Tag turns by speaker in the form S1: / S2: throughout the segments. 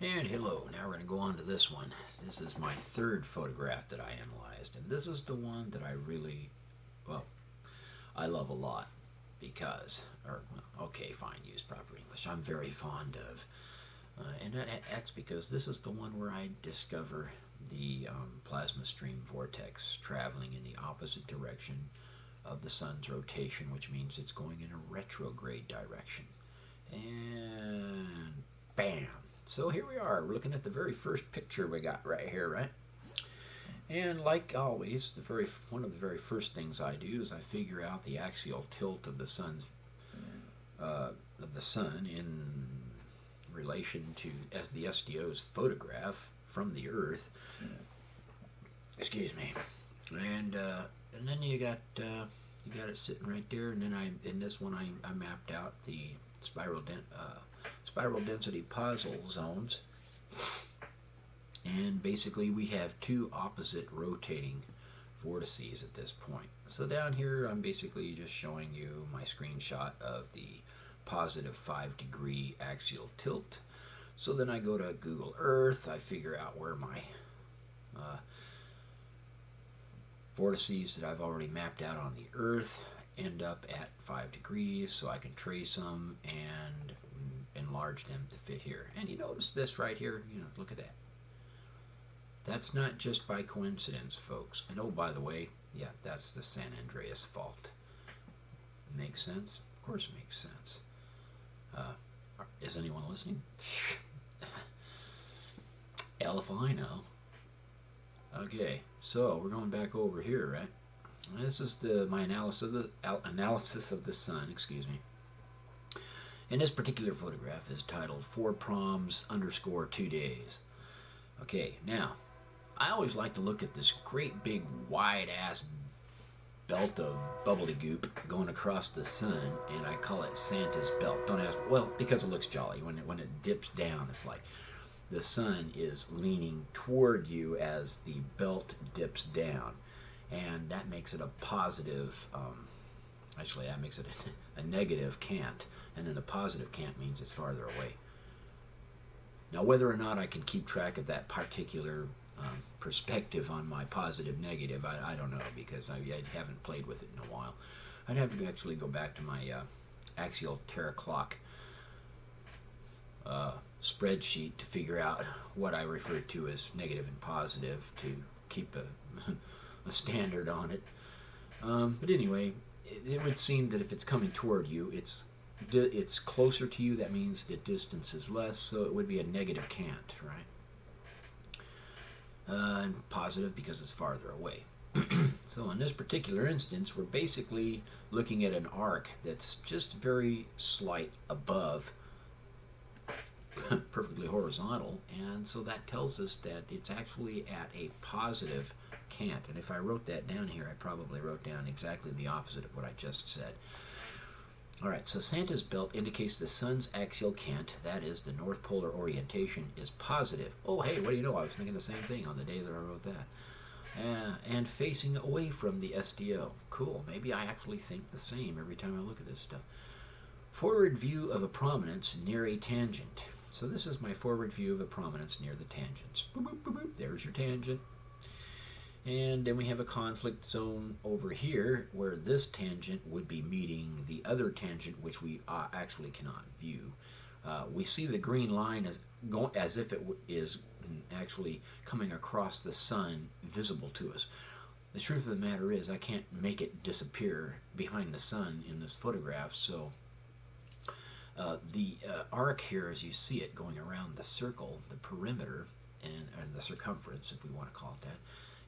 S1: And hello, now we're going to go on to this one. This is my third photograph that I analyzed, and this is the one that I really, well, I love a lot because, okay, fine, use proper English. I'm very fond of, that's because this is the one where I discover the plasma stream vortex traveling in the opposite direction of the sun's rotation, which means it's going in a retrograde direction. And bam! So here we are. We're looking at the very first picture we got right here, right? And like always, one of the very first things I do is I figure out the axial tilt of the sun in relation to as the SDO's photograph from the Earth. Excuse me. And then you got it sitting right there. And then in this one I mapped out the spiral density Poisson zones, and basically we have two opposite rotating vortices at this point. So down here I'm basically just showing you my screenshot of the positive 5-degree axial tilt. So then I go to Google Earth, I figure out where my vortices that I've already mapped out on the Earth end up at 5 degrees, so I can trace them and enlarge them to fit here. And you notice this right here, look at that. That's not just by coincidence, folks. And oh, by the way, yeah, that's the San Andreas fault. Makes sense? Of course it makes sense. Is anyone listening? Hell if I know. Okay, so we're going back over here, right? This is my analysis of the sun. Excuse me. And this particular photograph is titled 4proms_2 days. Okay, now I always like to look at this great big wide ass belt of bubbly goop going across the sun, and I call it Santa's belt. Don't ask. Well, because it looks jolly. When it dips down, it's like the sun is leaning toward you as the belt dips down. And that makes it a positive, actually that makes it a negative cant, and then a positive cant means it's farther away. Now whether or not I can keep track of that particular perspective on my positive negative, I don't know, because I haven't played with it in a while. I'd have to actually go back to my axial terraclock spreadsheet to figure out what I refer to as negative and positive to keep a standard on it. But anyway, it would seem that if it's coming toward you, it's closer to you. That means the distance is less, so it would be a negative cant, right? And positive because it's farther away. So in this particular instance, we're basically looking at an arc that's just very slight above perfectly horizontal, and so that tells us that it's actually at a positive cant. And if I wrote that down here, I probably wrote down exactly the opposite of what I just said. Alright, so Santa's belt indicates the sun's axial cant, that is, the north polar orientation, is positive. Oh, hey, what do you know? I was thinking the same thing on the day that I wrote that. And facing away from the SDO. Cool, maybe I actually think the same every time I look at this stuff. Forward view of a prominence near a tangent. So this is my forward view of a prominence near the tangents. Boop, boop, boop, boop. There's your tangent. And then we have a conflict zone over here where this tangent would be meeting the other tangent, which we actually cannot view. We see the green line as if it is actually coming across the sun, visible to us. The truth of the matter is I can't make it disappear behind the sun in this photograph, so the arc here, as you see it going around the circle, the perimeter, and the circumference, if we want to call it that,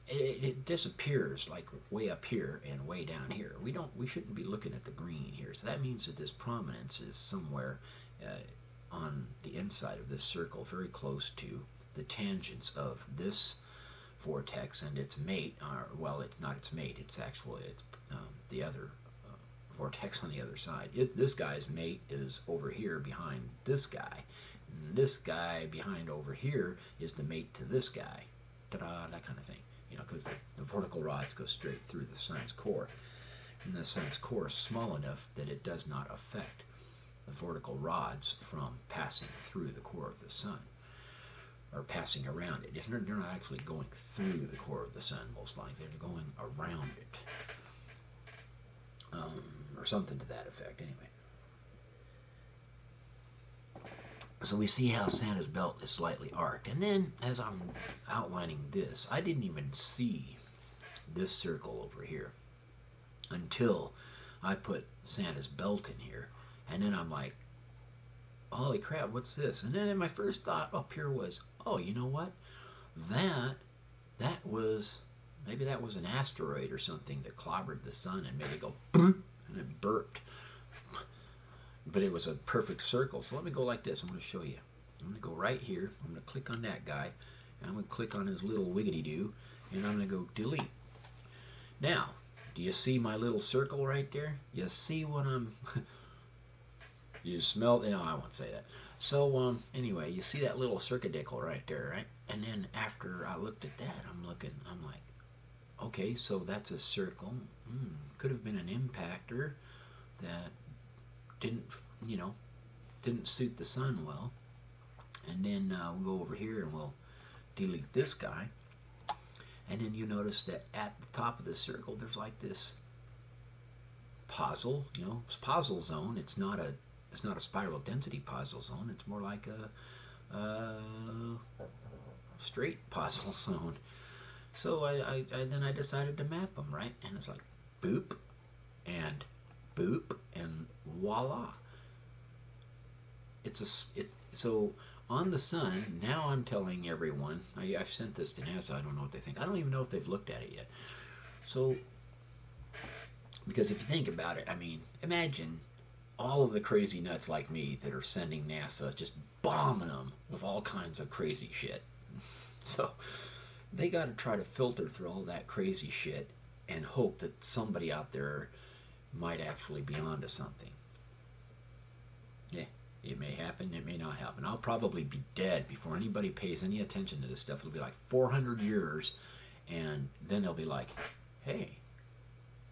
S1: it disappears like way up here and way down here. We shouldn't be looking at the green here. So that means that this prominence is somewhere on the inside of this circle, very close to the tangents of this vortex and its mate. Well, it's not its mate. It's the other vortex on the other side. This guy's mate is over here behind this guy. And this guy behind over here is the mate to this guy. Ta-da, that kind of thing. Because the vertical rods go straight through the sun's core. And the sun's core is small enough that it does not affect the vertical rods from passing through the core of the sun. or passing around it. They're not actually going through the core of the sun, most likely. They're going around it. Or something to that effect, anyway. So we see how Santa's belt is slightly arced. And then, as I'm outlining this, I didn't even see this circle over here until I put Santa's belt in here. And then I'm like, holy crap, what's this? And then my first thought up here was, oh, you know what? That was, maybe that was an asteroid or something that clobbered the sun and made it go boop, and it burped. But it was a perfect circle. So let me go like this. I'm going to show you. I'm going to go right here. I'm going to click on that guy. And I'm going to click on his little wiggity-doo. And I'm going to go delete. Now, do you see my little circle right there? You see what I'm... you smell... No, I won't say that. So, anyway, you see that little circadicle right there, right? And then after I looked at that, I'm like, okay, so that's a circle. Could have been an impactor that didn't suit the sun well. And then we'll go over here and we'll delete this guy. And then you notice that at the top of the circle, there's like this pozzle, pozzle zone. It's not a spiral density pozzle zone. It's more like a straight pozzle zone. So I decided to map them, right? And it's like boop and voila. So on the sun, now I'm telling everyone, I've sent this to NASA, I don't know what they think. I don't even know if they've looked at it yet. So, because if you think about it, I mean, imagine all of the crazy nuts like me that are sending NASA, just bombing them with all kinds of crazy shit. So, they got to try to filter through all that crazy shit and hope that somebody out there might actually be onto something. Yeah, it may happen, it may not happen. I'll probably be dead before anybody pays any attention to this stuff. It'll be like 400 years, and then they'll be like, hey,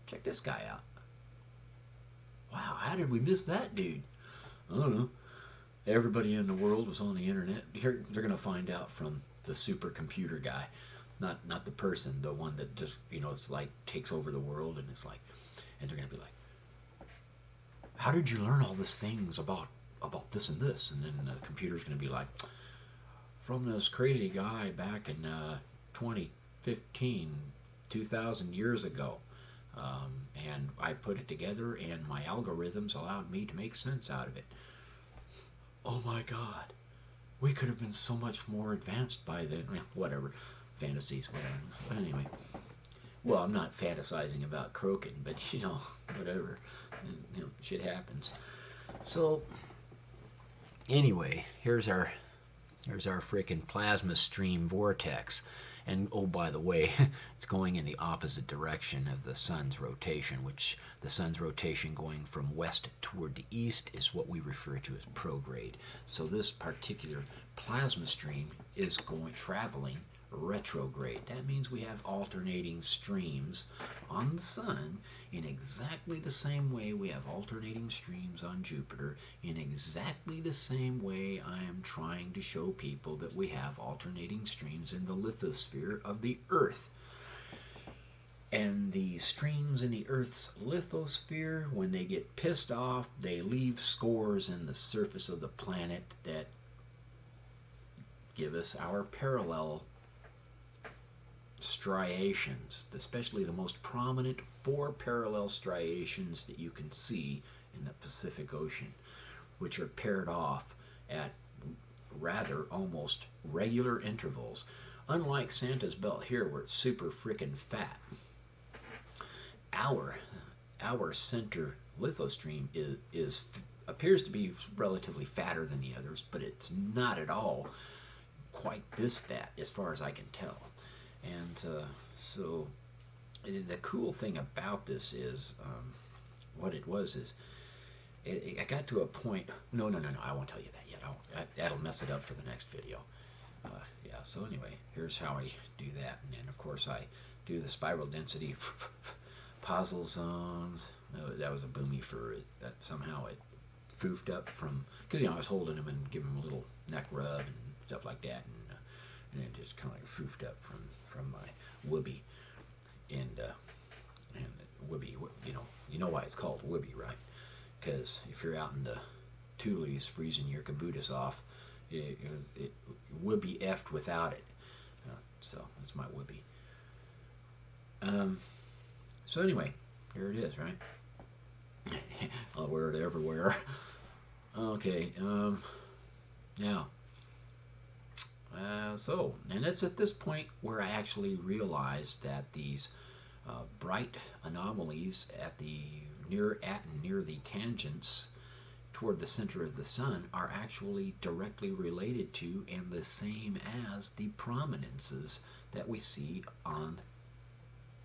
S1: check this guy out. Wow, how did we miss that dude? I don't know. Everybody in the world was on the internet. They're going to find out from the supercomputer guy, not the person, the one that just, it's like takes over the world, and it's like, and they're going to be like, how did you learn all these things about this and this? And then the computer's going to be like, from this crazy guy back in 2015, 2,000 years ago. And I put it together, and my algorithms allowed me to make sense out of it. Oh my God. We could have been so much more advanced by then. Whatever. Fantasies, whatever. But anyway. Well, I'm not fantasizing about croaking, but, whatever. Shit happens. So, anyway, here's our freaking plasma stream vortex. And, oh, by the way, it's going in the opposite direction of the sun's rotation, which the sun's rotation going from west toward the east is what we refer to as prograde. So this particular plasma stream is traveling retrograde. That means we have alternating streams on the sun in exactly the same way we have alternating streams on Jupiter, in exactly the same way I am trying to show people that we have alternating streams in the lithosphere of the Earth. And the streams in the Earth's lithosphere, when they get pissed off, they leave scores in the surface of the planet that give us our parallel striations, especially the most prominent 4 parallel striations that you can see in the Pacific Ocean, which are paired off at rather almost regular intervals. Unlike Santa's belt here, where it's super frickin' fat, our center lithostream appears to be relatively fatter than the others, but it's not at all quite this fat as far as I can tell. And so the cool thing about this is, what it was is, I got to a point, no, I won't tell you that yet. That'll mess it up for the next video. Yeah, so anyway, here's how I do that. And then, of course, I do the spiral density puzzle zones. That was a boomy for it. That somehow it foofed up from, because, I was holding him and giving him a little neck rub and stuff like that. And and it just kind of like foofed up from my whoopee, and whoopee, you know why it's called whoopee, right? Because if you're out in the Tules freezing your caboodles off, it would be effed without it. So that's my whoopee. So anyway, here it is, right? I'll wear it everywhere. Okay, now, and it's at this point where I actually realized that these bright anomalies near the tangents toward the center of the sun are actually directly related to and the same as the prominences that we see on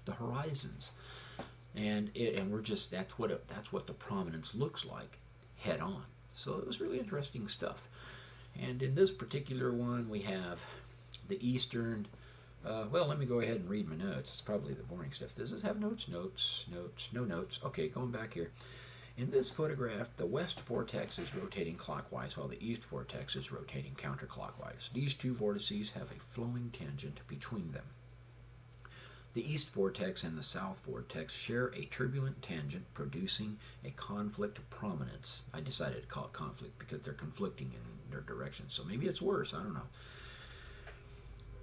S1: the horizons, and that's what the prominence looks like head on. So it was really interesting stuff. And in this particular one, we have the eastern. Well, let me go ahead and read my notes. It's probably the boring stuff. Does this have notes? No notes. Okay, going back here. In this photograph, the west vortex is rotating clockwise while the east vortex is rotating counterclockwise. These two vortices have a flowing tangent between them. The east vortex and the south vortex share a turbulent tangent, producing a conflict prominence. I decided to call it conflict because they're conflicting in their directions, so maybe it's worse, I don't know.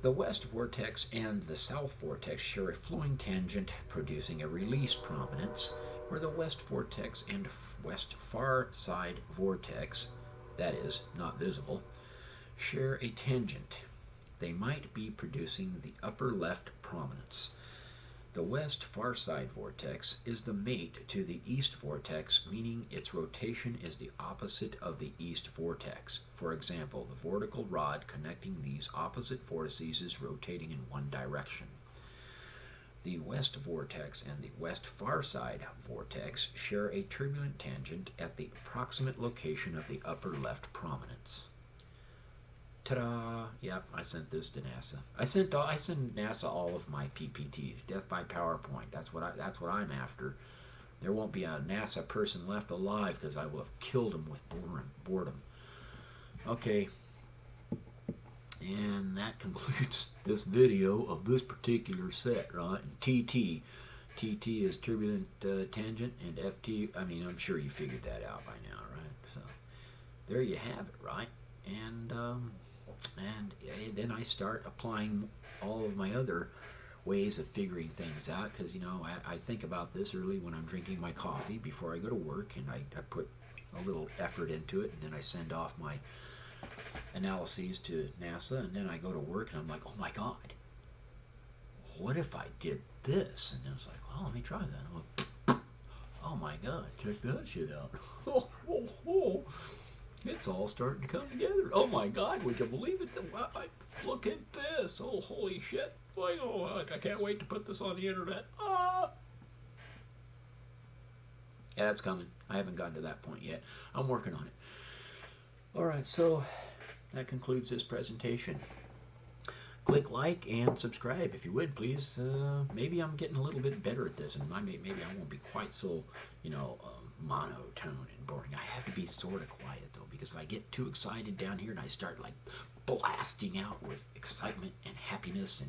S1: The west vortex and the south vortex share a flowing tangent, producing a release prominence, where the west vortex and west far side vortex, that is, not visible, share a tangent. They might be producing the upper left prominence. The west far side vortex is the mate to the east vortex, meaning its rotation is the opposite of the east vortex. For example, the vertical rod connecting these opposite vortices is rotating in one direction. The west vortex and the west far side vortex share a turbulent tangent at the approximate location of the upper left prominence. Ta-da! Yep, I sent this to NASA. I send NASA all of my PPTs, death by PowerPoint. That's what I'm after. There won't be a NASA person left alive because I will have killed him with boredom. Okay, and that concludes this video of this particular set, right? And TT is turbulent tangent, and FT. I mean, I'm sure you figured that out by now, right? So there you have it, right? And then I start applying all of my other ways of figuring things out, because I think about this early when I'm drinking my coffee before I go to work, and I put a little effort into it, and then I send off my analyses to NASA, and then I go to work and I'm like, oh my God, what if I did this? And then it's like, well, let me try that. I'm like, oh my God, check that shit out. It's all starting to come together. Oh my God, would you believe it? Look at this. Oh, holy shit. I can't wait to put this on the internet. Yeah, it's coming. I haven't gotten to that point yet. I'm working on it. All right, so that concludes this presentation. Click like and subscribe if you would, please. Maybe I'm getting a little bit better at this, and maybe I won't be quite so, monotone and boring. I have to be sort of quiet, though, because if I get too excited down here and I start, blasting out with excitement and happiness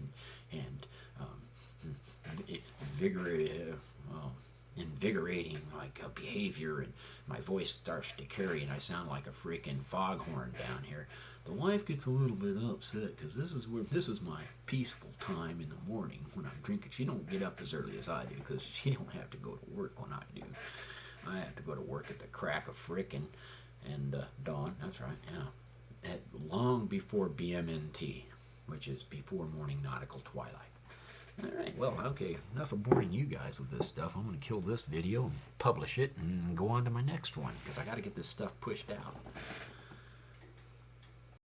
S1: and invigorating behavior, and my voice starts to carry and I sound like a freaking foghorn down here, the wife gets a little bit upset, because this is my peaceful time in the morning when I'm drinking. She don't get up as early as I do, because she don't have to go to work when I do. I have to go to work at the crack of frickin' and dawn. That's right, yeah. Long before BMNT, which is before morning nautical twilight. All right, well, okay, enough of boring you guys with this stuff. I'm going to kill this video and publish it and go on to my next one, because I got to get this stuff pushed out.